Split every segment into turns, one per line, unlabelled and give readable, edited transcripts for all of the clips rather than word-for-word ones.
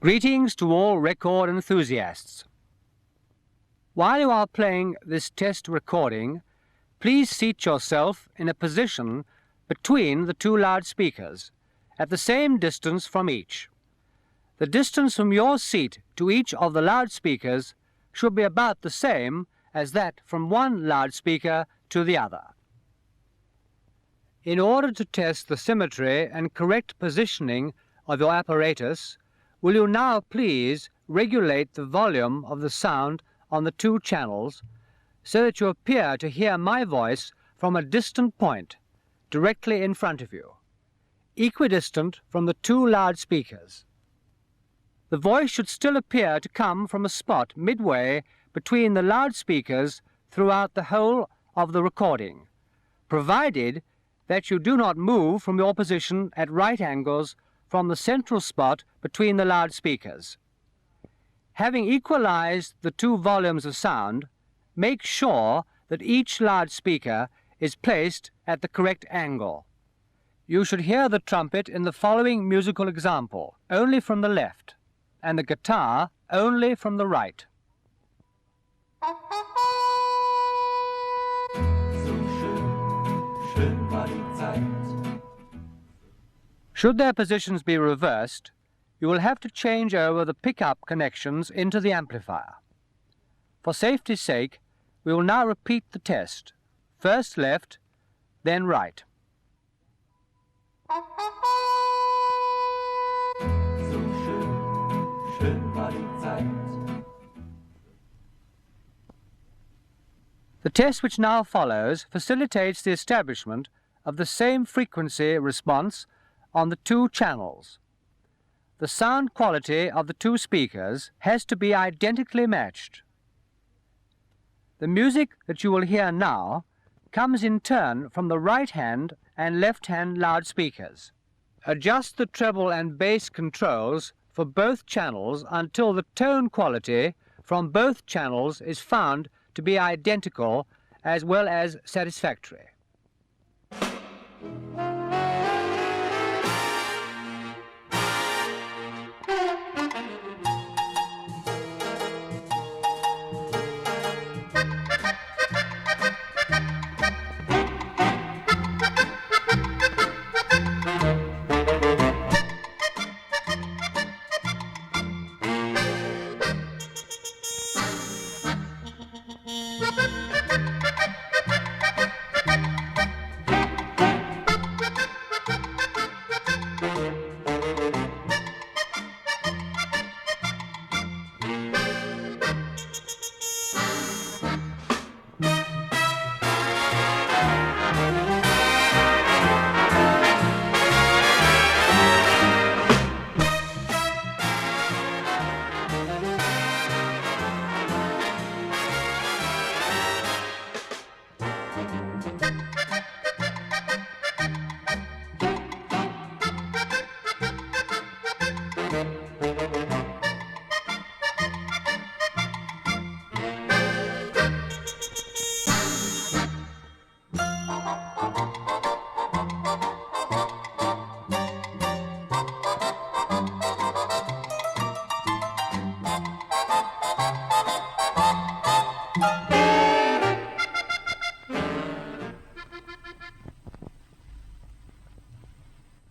Greetings to all record enthusiasts. While you are playing this test recording, please seat yourself in a position between the two loudspeakers, at the same distance from each. The distance from your seat to each of the loudspeakers should be about the same as that from one loudspeaker to the other. In order to test the symmetry and correct positioning of your apparatus, will you now please regulate the volume of the sound on the two channels so that you appear to hear my voice from a distant point directly in front of you, equidistant from the two loudspeakers. The voice should still appear to come from a spot midway between the loudspeakers throughout the whole of the recording, provided that you do not move from your position at right angles from the central spot between the loudspeakers. Having equalized the two volumes of sound, make sure that each loudspeaker is placed at the correct angle. You should hear the trumpet in the following musical example, only from the left, and the guitar only from the right. Should their positions be reversed, you will have to change over the pickup connections into the amplifier. For safety's sake, we will now repeat the test. First left, then right. The test which now follows facilitates the establishment of the same frequency response on the two channels. The sound quality of the two speakers has to be identically matched. The music that you will hear now comes in turn from the right-hand and left-hand loudspeakers. Adjust the treble and bass controls for both channels until the tone quality from both channels is found to be identical as well as satisfactory.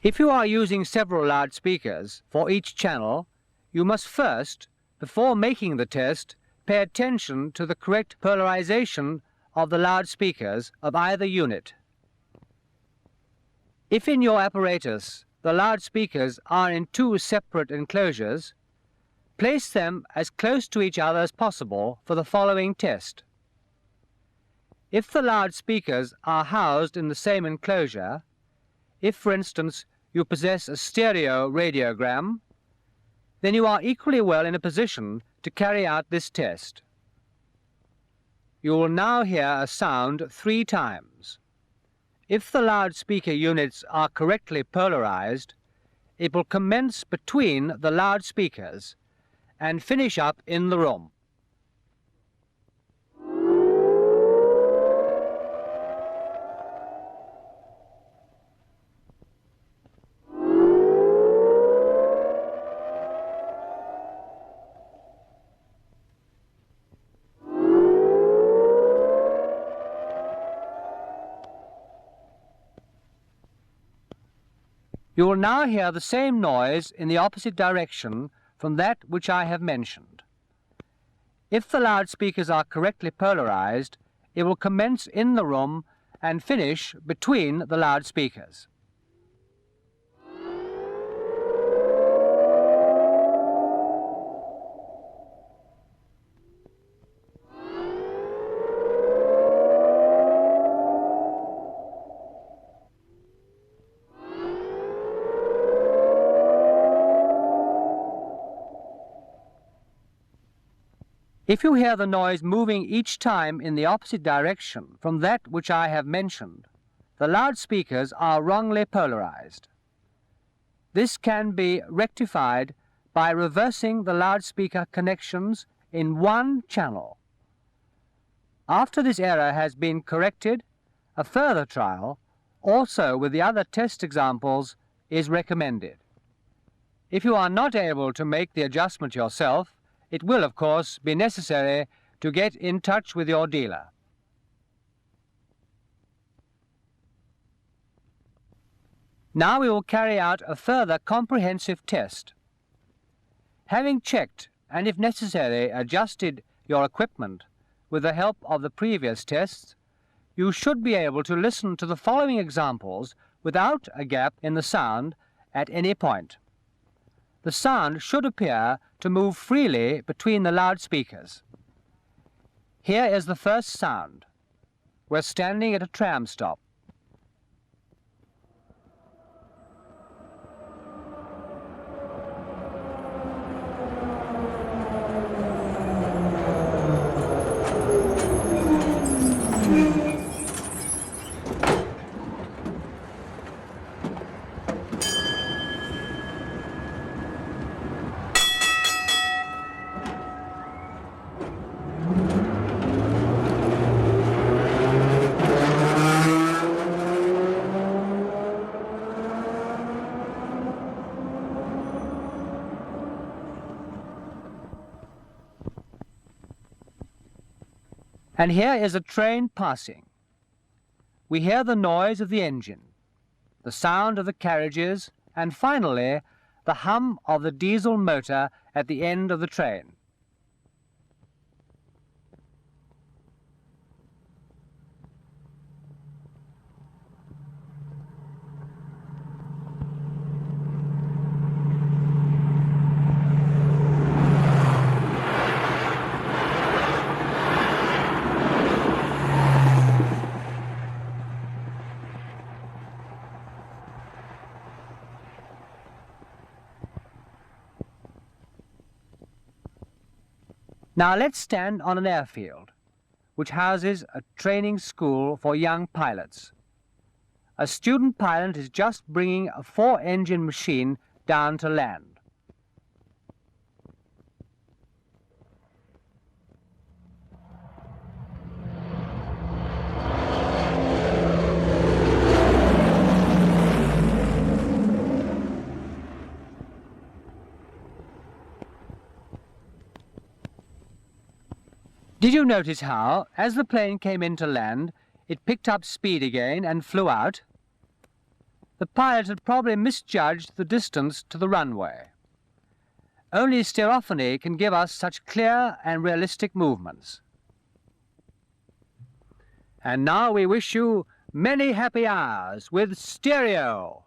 If you are using several loudspeakers for each channel, you must first, before making the test, pay attention to the correct polarization of the loudspeakers of either unit. If in your apparatus the loudspeakers are in two separate enclosures, place them as close to each other as possible for the following test. If the loudspeakers are housed in the same enclosure, if, for instance, you possess a stereo radiogram, then you are equally well in a position to carry out this test. You will now hear a sound 3 times. If the loudspeaker units are correctly polarized, it will commence between the loudspeakers and finish up in the room. You will now hear the same noise in the opposite direction from that which I have mentioned. If the loudspeakers are correctly polarized, it will commence in the room and finish between the loudspeakers. If you hear the noise moving each time in the opposite direction from that which I have mentioned, the loudspeakers are wrongly polarized. This can be rectified by reversing the loudspeaker connections in one channel. After this error has been corrected, a further trial, also with the other test examples, is recommended. If you are not able to make the adjustment yourself, it will, of course, be necessary to get in touch with your dealer. Now we will carry out a further comprehensive test. Having checked and, if necessary, adjusted your equipment with the help of the previous tests, you should be able to listen to the following examples without a gap in the sound at any point. The sound should appear to move freely between the loudspeakers. Here is the first sound. We're standing at a tram stop. And here is a train passing. We hear the noise of the engine, the sound of the carriages, and finally, the hum of the diesel motor at the end of the train. Now let's stand on an airfield, which houses a training school for young pilots. A student pilot is just bringing a 4-engine machine down to land. Did you notice how, as the plane came in to land, it picked up speed again and flew out? The pilot had probably misjudged the distance to the runway. Only stereophony can give us such clear and realistic movements. And now we wish you many happy hours with stereo.